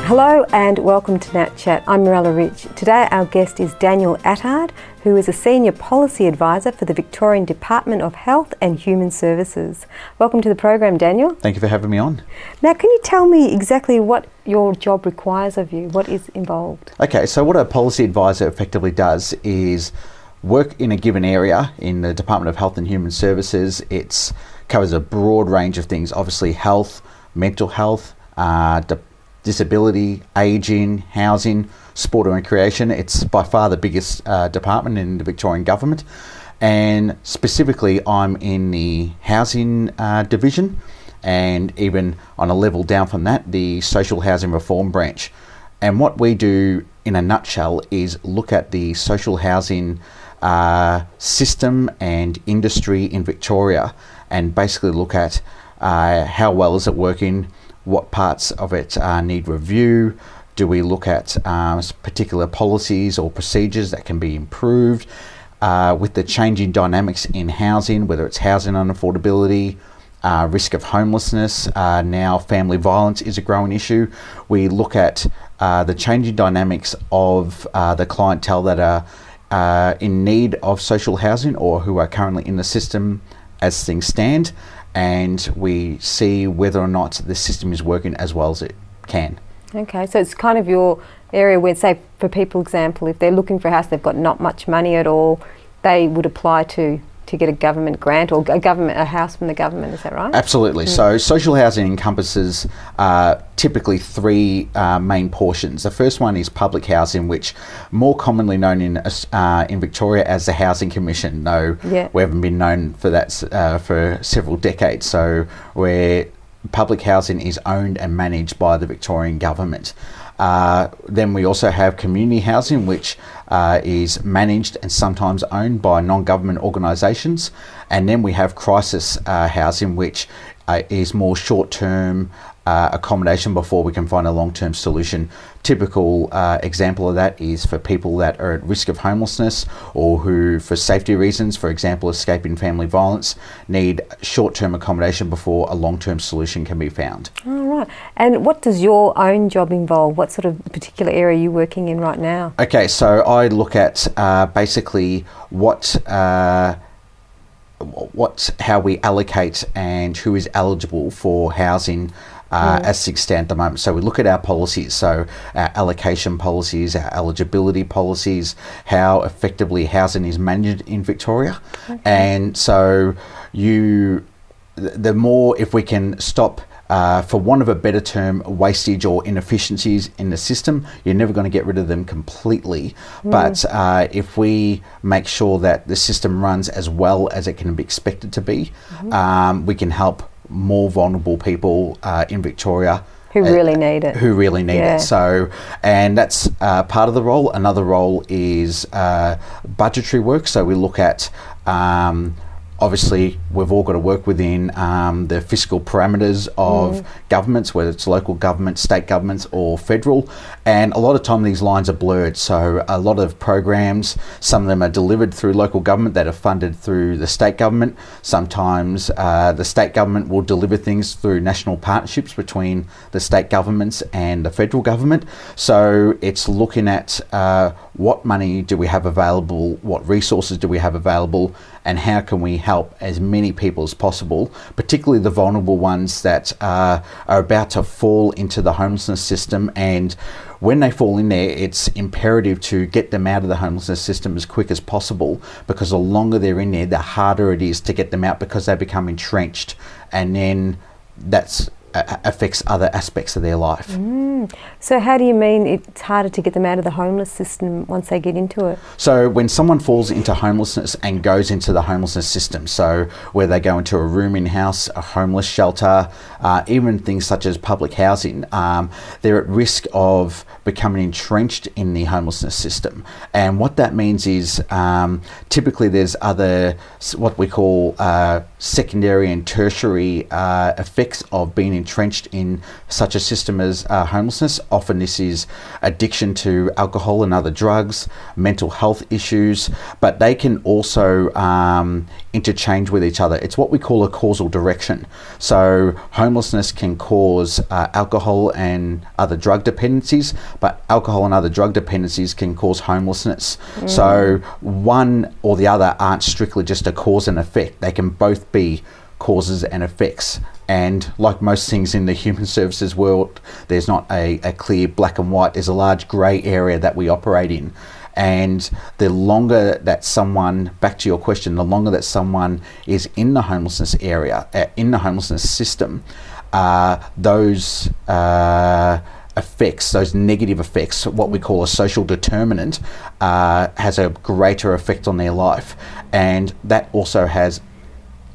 Hello and welcome to Nat Chat. I'm Mirella Rich. Today our guest is Daniel Attard, who is a Senior Policy Advisor for the Victorian Department of Health and Human Services. Welcome to the program, Daniel. Thank you for having me on. Now, can you tell me exactly what your job requires of you? What is involved? Okay, so what a policy advisor effectively does is work in a given area in the Department of Health and Human Services. It covers a broad range of things, obviously health, mental health, disability, ageing, housing, sport and recreation. It's by far the biggest department in the Victorian government, and specifically I'm in the housing division, and even on a level down from that, the social housing reform branch. And what we do in a nutshell is look at the social housing system and industry in Victoria, and basically look at how well is it working, what parts of it need review. Do we look at particular policies or procedures that can be improved with the changing dynamics in housing, whether it's housing unaffordability, risk of homelessness, now family violence is a growing issue. We look at the changing dynamics of the clientele that are in need of social housing or who are currently in the system as things stand, and we see whether or not the system is working as well as it can. Okay, so it's kind of your area where, say, for people, example, if they're looking for a house, they've got not much money at all, they would apply to get a government grant or a house from the government, is that right? Absolutely. So social housing encompasses typically three main portions. The first one is public housing, which more commonly known in Victoria as the Housing Commission, though we haven't been known for that for several decades. So where public housing is owned and managed by the Victorian government. Then we also have community housing, which is managed and sometimes owned by non-government organisations. And then we have crisis housing, which is more short-term accommodation before we can find a long-term solution. Typical example of that is for people that are at risk of homelessness or who, for safety reasons, for example, escaping family violence, need short-term accommodation before a long-term solution can be found. All right. And what does your own job involve? What sort of particular area are you working in right now? Okay, so I look at basically how we allocate and who is eligible for housing as things stand at the moment. So we look at our policies, so our allocation policies, our eligibility policies, how effectively housing is managed in Victoria. Okay. And so the more, if we can stop, for want of a better term, wastage or inefficiencies in the system, you're never going to get rid of them completely. But if we make sure that the system runs as well as it can be expected to be, we can help more vulnerable people in Victoria who really need it. It. So, and that's part of the role. Another role is budgetary work. So we look at obviously, we've all got to work within the fiscal parameters of governments, whether it's local government, state governments or federal. And a lot of time these lines are blurred. So a lot of programs, some of them are delivered through local government that are funded through the state government. Sometimes the state government will deliver things through national partnerships between the state governments and the federal government. So it's looking at what money do we have available, what resources do we have available, and how can we help as many people as possible, particularly the vulnerable ones that are about to fall into the homelessness system. And when they fall in there, it's imperative to get them out of the homelessness system as quick as possible, because the longer they're in there, the harder it is to get them out, because they become entrenched, and then that's affects other aspects of their life. So how do you mean it's harder to get them out of the homeless system once they get into it? So when someone falls into homelessness and goes into the homelessness system, so where they go into a rooming house, a homeless shelter, even things such as public housing, they're at risk of becoming entrenched in the homelessness system. And what that means is typically there's other, what we call secondary and tertiary effects of being entrenched in such a system as homelessness. Often this is addiction to alcohol and other drugs, mental health issues, but they can also interchange with each other. It's what we call a causal direction. So homelessness can cause alcohol and other drug dependencies, but alcohol and other drug dependencies can cause homelessness. So one or the other aren't strictly just a cause and effect. They can both be causes and effects. And like most things in the human services world, there's not a clear black and white. There's a large grey area that we operate in. And the longer that someone, back to your question, the longer that someone is in the homelessness area, in the homelessness system, those effects, those negative effects, what we call a social determinant, has a greater effect on their life. And that also has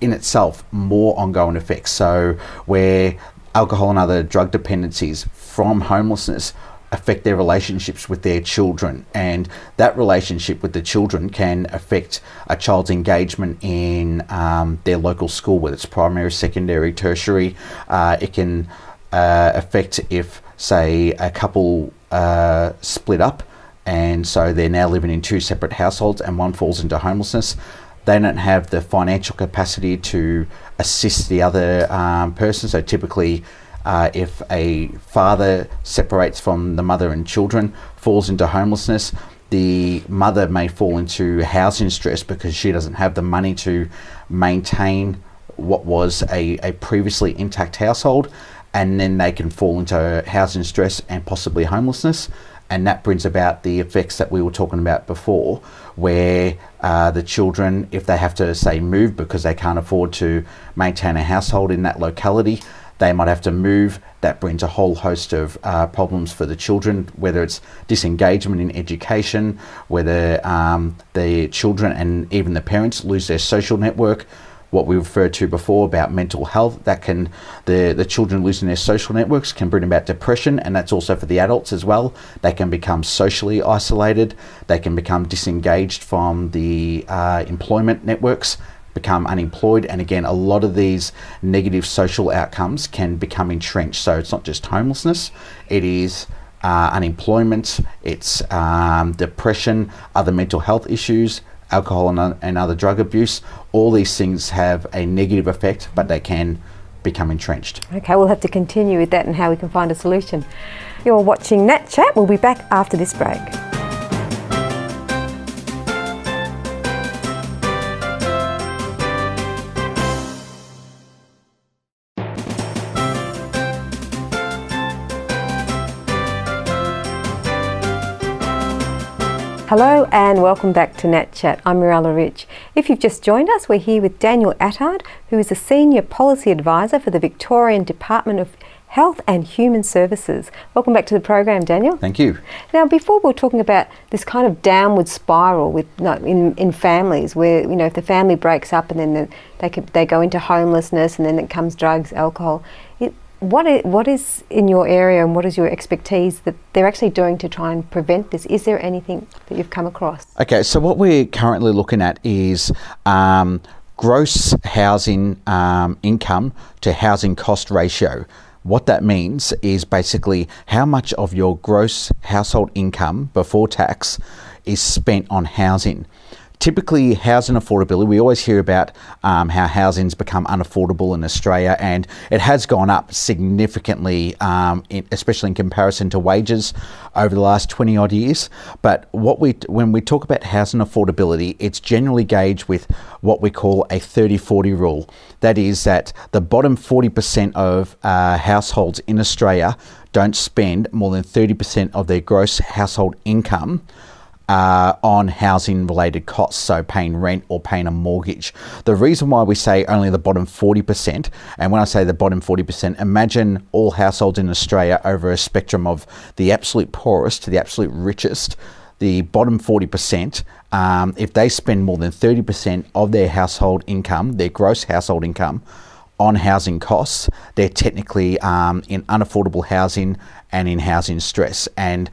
in itself more ongoing effects. So where alcohol and other drug dependencies from homelessness affect their relationships with their children, and that relationship with the children can affect a child's engagement in their local school, whether it's primary, secondary, tertiary. It can affect if, say, a couple split up, and so they're now living in two separate households and one falls into homelessness. They don't have the financial capacity to assist the other person. So typically, if a father separates from the mother and children, falls into homelessness, the mother may fall into housing stress because she doesn't have the money to maintain what was a previously intact household, and then they can fall into housing stress and possibly homelessness. And that brings about the effects that we were talking about before, where the children, if they have to, say, move because they can't afford to maintain a household in that locality, they might have to move. That brings a whole host of problems for the children, whether it's disengagement in education, whether the children and even the parents lose their social network. What we referred to before about mental health, that can, the children losing their social networks can bring about depression, and that's also for the adults as well. They can become socially isolated, they can become disengaged from the employment networks, become unemployed, and again, a lot of these negative social outcomes can become entrenched. So it's not just homelessness, it is unemployment, it's depression, other mental health issues, alcohol and other drug abuse. All these things have a negative effect, but they can become entrenched. Okay, we'll have to continue with that and how we can find a solution. You're watching Nat Chat. We'll be back after this break. Hello and welcome back to Nat Chat. I'm Mirella Rich. If you've just joined us, we're here with Daniel Attard, who is a Senior Policy Advisor for the Victorian Department of Health and Human Services. Welcome back to the program, Daniel. Thank you. Now, before we were talking about this kind of downward spiral with in families, where if the family breaks up and then they go into homelessness, and then it comes drugs, alcohol. What is in your area, and what is your expertise that they're actually doing to try and prevent this? Is there anything that you've come across? Okay, so what we're currently looking at is gross housing income to housing cost ratio. What that means is basically how much of your gross household income before tax is spent on housing. Typically, housing affordability, we always hear about how housing's become unaffordable in Australia, and it has gone up significantly, especially in comparison to wages over the last 20 odd years. But when we talk about housing affordability, it's generally gauged with what we call a 30-40 rule. That is that the bottom 40% of households in Australia don't spend more than 30% of their gross household income on housing related costs, so paying rent or paying a mortgage. The reason why we say only the bottom 40%, and when I say the bottom 40%, imagine all households in Australia over a spectrum of the absolute poorest to the absolute richest. The bottom 40%, if they spend more than 30% of their household income, their gross household income, on housing costs, they're technically in unaffordable housing and in housing stress. And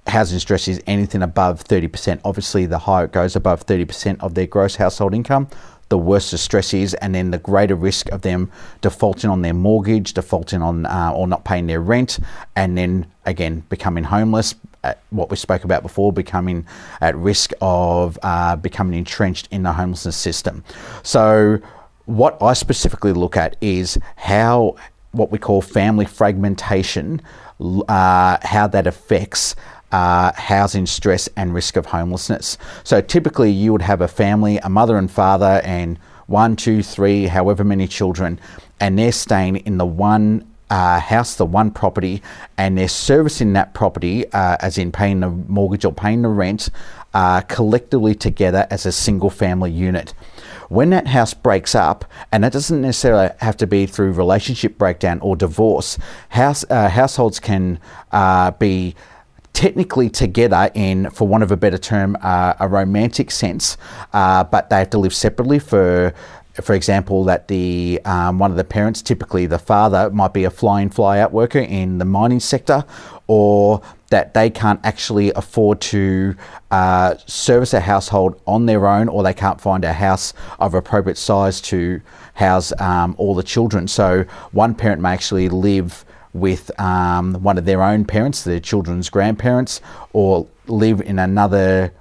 housing stress is anything above 30%. Obviously, the higher it goes above 30% of their gross household income, the worse the stress is, and then the greater risk of them defaulting on their mortgage, defaulting on or not paying their rent, and then again becoming homeless. What we spoke about before, becoming at risk of becoming entrenched in the homelessness system. So what I specifically look at is how what we call family fragmentation, how that affects housing stress and risk of homelessness. So typically you would have a family, a mother and father, and 1, 2, 3, however many children, and they're staying in the one house, the one property, and they're servicing that property, as in paying the mortgage or paying the rent, collectively together as a single family unit. When that house breaks up, and that doesn't necessarily have to be through relationship breakdown or divorce, households can be technically together in, for want of a better term, a romantic sense, but they have to live separately. For example, that the one of the parents, typically the father, might be a fly-in, fly-out worker in the mining sector, or that they can't actually afford to service a household on their own, or they can't find a house of appropriate size to house all the children. So one parent may actually live with one of their own parents, their children's grandparents, or live in another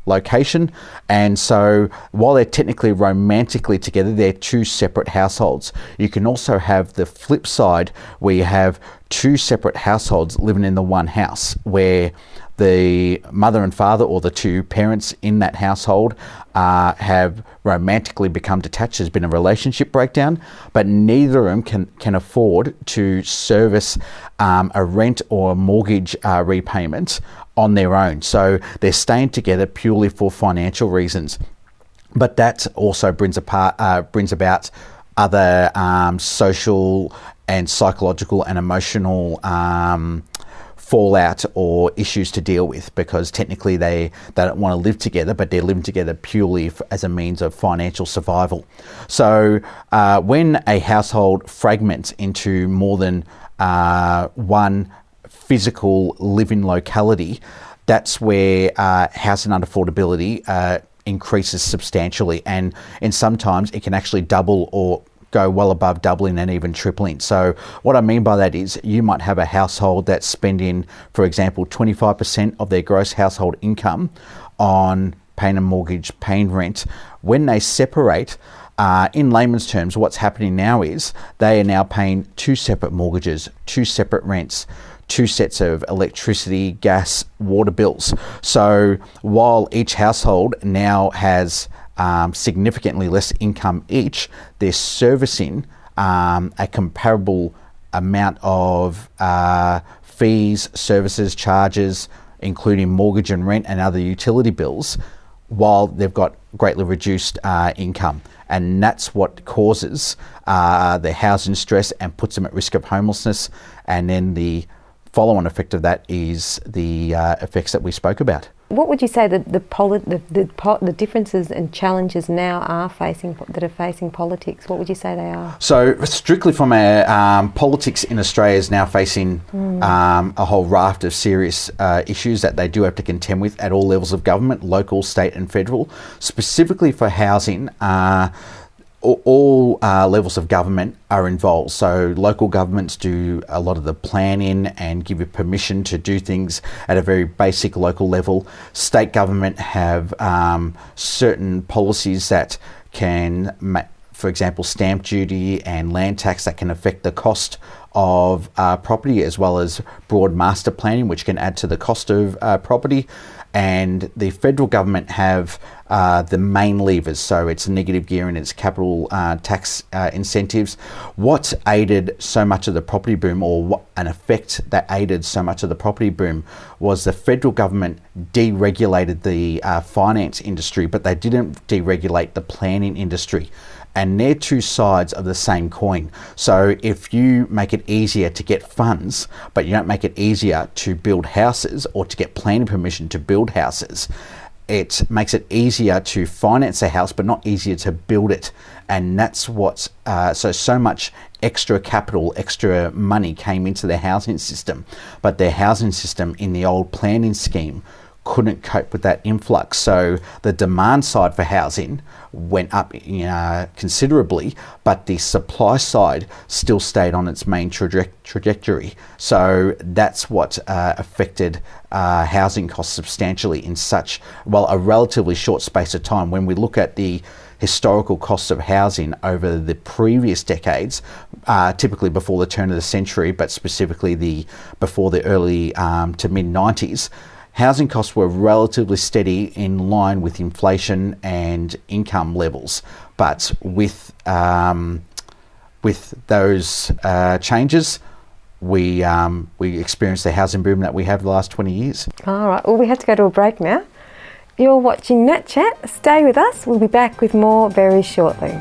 location. And so while they're technically romantically together, they're two separate households. You can also have the flip side, where you have two separate households living in the one house, where the mother and father, or the two parents in that household, have romantically become detached. There's been a relationship breakdown, but neither of them can afford to service a rent or a mortgage repayment on their own. So they're staying together purely for financial reasons. But that also brings about other social and psychological and emotional fallout or issues to deal with, because technically they don't want to live together, but they're living together purely as a means of financial survival. So when a household fragments into more than one physical living locality, that's where housing unaffordability increases substantially, and sometimes it can actually double or go well above doubling and even tripling. So what I mean by that is, you might have a household that's spending, for example, 25% of their gross household income on paying a mortgage, paying rent. When they separate, in layman's terms, what's happening now is they are now paying two separate mortgages, two separate rents, two sets of electricity, gas, water bills. So while each household now has significantly less income each, they're servicing a comparable amount of fees, services, charges, including mortgage and rent and other utility bills, while they've got greatly reduced income. And that's what causes the housing stress and puts them at risk of homelessness. And then the follow-on effect of that is the effects that we spoke about. What would you say that the differences and challenges now are facing politics? What would you say they are? So strictly from a politics in Australia is now facing a whole raft of serious issues that they do have to contend with at all levels of government, local, state and federal. Specifically for housing, all levels of government are involved. So local governments do a lot of the planning and give you permission to do things at a very basic local level. State government have certain policies that can, for example, stamp duty and land tax, that can affect the cost of property, as well as broad master planning, which can add to the cost of property. And the federal government have the main levers, so it's negative gearing, it's capital tax incentives. What aided so much of the property boom, or what an effect that aided so much of the property boom, was the federal government deregulated the finance industry, but they didn't deregulate the planning industry. And they're two sides of the same coin. So if you make it easier to get funds, but you don't make it easier to build houses or to get planning permission to build houses, it makes it easier to finance a house, but not easier to build it. And that's what's, so much extra capital, extra money came into their housing system. But their housing system in the old planning scheme couldn't cope with that influx. So the demand side for housing went up considerably, but the supply side still stayed on its main trajectory. So that's what affected housing costs substantially in such, a relatively short space of time. When we look at the historical costs of housing over the previous decades, typically before the turn of the century, but specifically before the early to mid-90s, housing costs were relatively steady in line with inflation and income levels. But with those changes, we experienced the housing boom that we have the last 20 years. All right, well, we have to go to a break now. You're watching Nat Chat. Stay with us. We'll be back with more very shortly.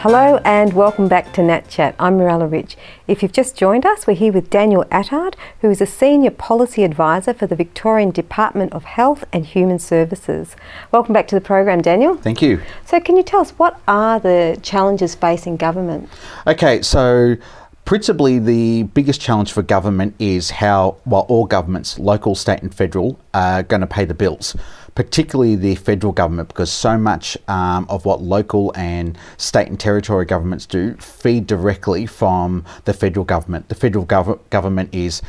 Hello and welcome back to Nat Chat. I'm Mirella Rich. If you've just joined us, we're here with Daniel Attard, who is a Senior Policy Advisor for the Victorian Department of Health and Human Services. Welcome back to the program, Daniel. Thank you. So can you tell us, what are the challenges facing government? Okay, so principally the biggest challenge for government is how, all governments, local, state and federal, are going to pay the bills. Particularly the federal government, because so much of what local and state and territory governments do feed directly from the federal government. The federal government is,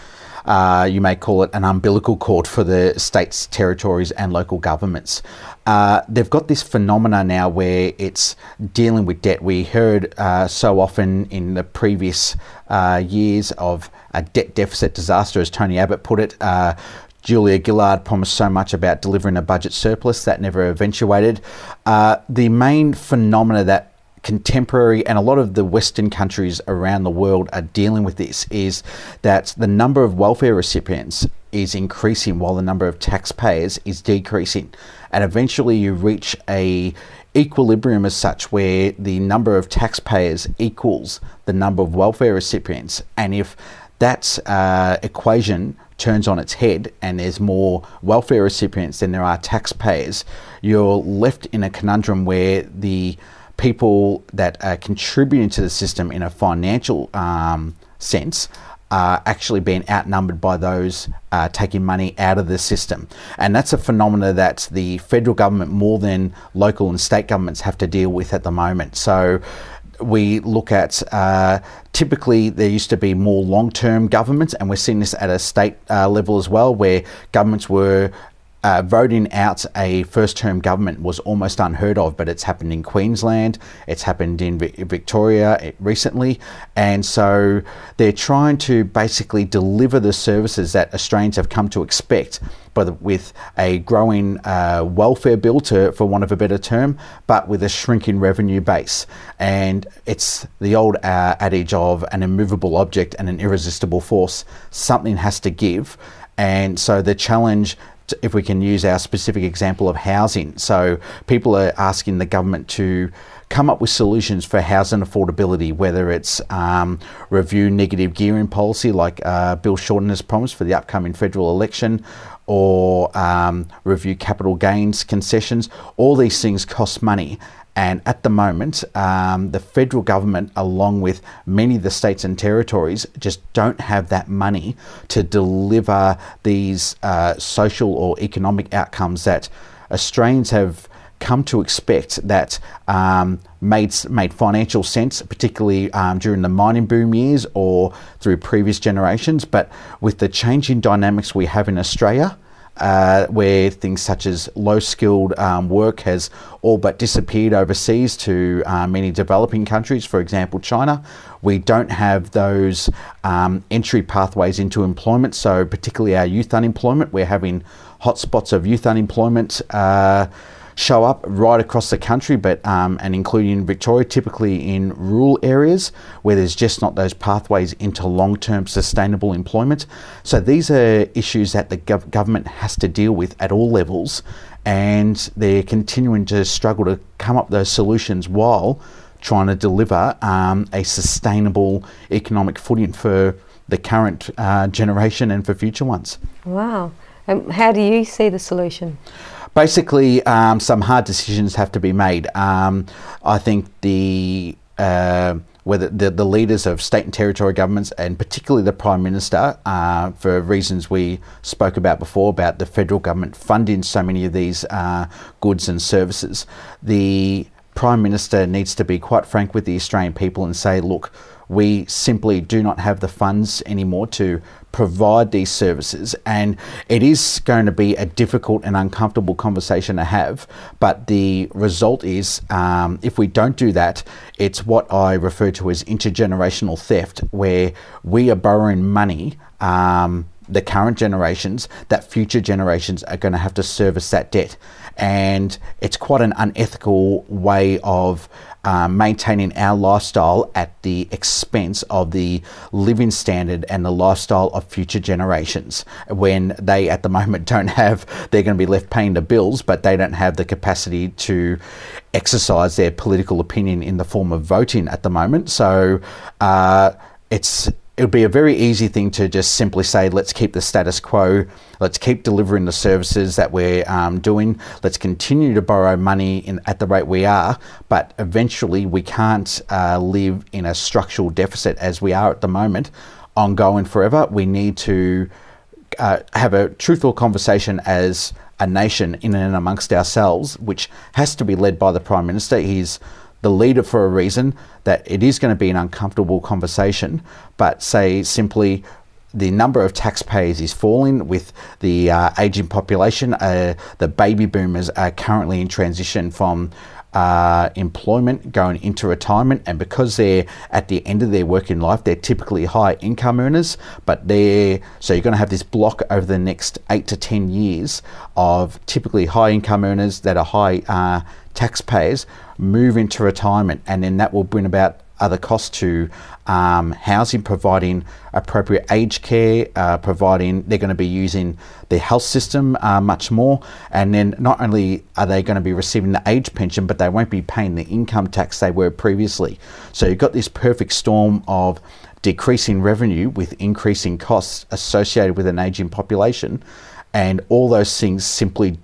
you may call it, an umbilical cord for the states, territories and local governments. They've got this phenomena now where it's dealing with debt. We heard so often in the previous years of a debt deficit disaster, as Tony Abbott put it. Julia Gillard promised so much about delivering a budget surplus that never eventuated. The main phenomena that contemporary and a lot of the Western countries around the world are dealing with this is that the number of welfare recipients is increasing while the number of taxpayers is decreasing. And eventually you reach a equilibrium as such where the number of taxpayers equals the number of welfare recipients. And if that equation turns on its head and there's more welfare recipients than there are taxpayers, you're left in a conundrum where the people that are contributing to the system in a financial sense are actually being outnumbered by those taking money out of the system. And that's a phenomena that the federal government, more than local and state governments, have to deal with at the moment. So we look at typically there used to be more long-term governments, and we're seeing this at a state level as well, where governments were voting out a first-term government was almost unheard of, but it's happened in Queensland, it's happened in Victoria recently, and so they're trying to basically deliver the services that Australians have come to expect, but with a growing welfare bill, for want of a better term, but with a shrinking revenue base. And it's the old adage of an immovable object and an irresistible force. Something has to give. And so the challenge, if we can use our specific example of housing, so people are asking the government to come up with solutions for housing affordability, whether it's review negative gearing policy like Bill Shorten has promised for the upcoming federal election, or review capital gains concessions. All these things cost money. And at the moment, the federal government, along with many of the states and territories, just don't have that money to deliver these social or economic outcomes that Australians have come to expect, that made financial sense, particularly during the mining boom years or through previous generations. But with the changing dynamics we have in Australia, where things such as low-skilled work has all but disappeared overseas to many developing countries, for example China, we don't have those entry pathways into employment. So particularly our youth unemployment, we're having hotspots of youth unemployment show up right across the country, but and including Victoria, typically in rural areas where there's just not those pathways into long-term sustainable employment. So these are issues that the government has to deal with at all levels, and they're continuing to struggle to come up with those solutions while trying to deliver a sustainable economic footing for the current generation and for future ones. Wow. How do you see the solution? Basically, some hard decisions have to be made. I think whether the leaders of state and territory governments, and particularly the Prime Minister, for reasons we spoke about before, about the federal government funding so many of these goods and services, the Prime Minister needs to be quite frank with the Australian people and say, look, we simply do not have the funds anymore to provide these services, and it is going to be a difficult and uncomfortable conversation to have, but the result is, if we don't do that, it's what I refer to as intergenerational theft, where we are borrowing money, the current generations, that future generations are going to have to service that debt. And it's quite an unethical way of maintaining our lifestyle at the expense of the living standard and the lifestyle of future generations, when they at the moment don't have, they're going to be left paying the bills, but they don't have the capacity to exercise their political opinion in the form of voting at the moment. So it would be a very easy thing to just simply say, let's keep the status quo, let's keep delivering the services that we're doing, let's continue to borrow money at the rate we are, but eventually we can't live in a structural deficit as we are at the moment, ongoing forever. We need to have a truthful conversation as a nation in and amongst ourselves, which has to be led by the Prime Minister. He's the leader for a reason, that it is going to be an uncomfortable conversation, but say simply the number of taxpayers is falling with the ageing population. The baby boomers are currently in transition from employment going into retirement, and because they're at the end of their working life, they're typically high income earners, so you're going to have this block over the next 8 to 10 years of typically high income earners that are high taxpayers move into retirement, and then that will bring about other costs to housing, providing appropriate aged care, providing they're going to be using the health system much more, and then not only are they going to be receiving the age pension, but they won't be paying the income tax they were previously. So you've got this perfect storm of decreasing revenue with increasing costs associated with an aging population, and all those things simply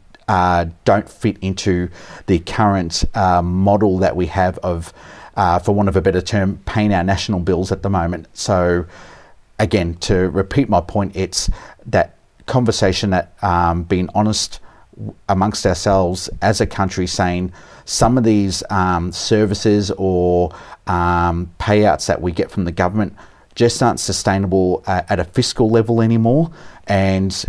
don't fit into the current model that we have of, for want of a better term, paying our national bills at the moment. So again, to repeat my point, it's that conversation, that being honest amongst ourselves as a country, saying some of these services or payouts that we get from the government just aren't sustainable at a fiscal level anymore, and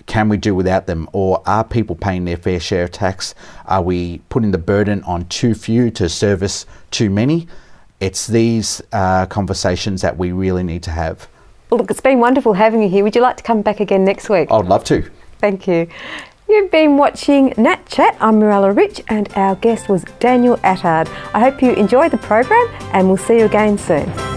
can we do without them? Or are people paying their fair share of tax? Are we putting the burden on too few to service too many? It's these conversations that we really need to have. Well, look, it's been wonderful having you here. Would you like to come back again next week? I'd love to. Thank you. You've been watching Nat Chat. I'm Mirella Rich, and our guest was Daniel Attard. I hope you enjoyed the program, and we'll see you again soon.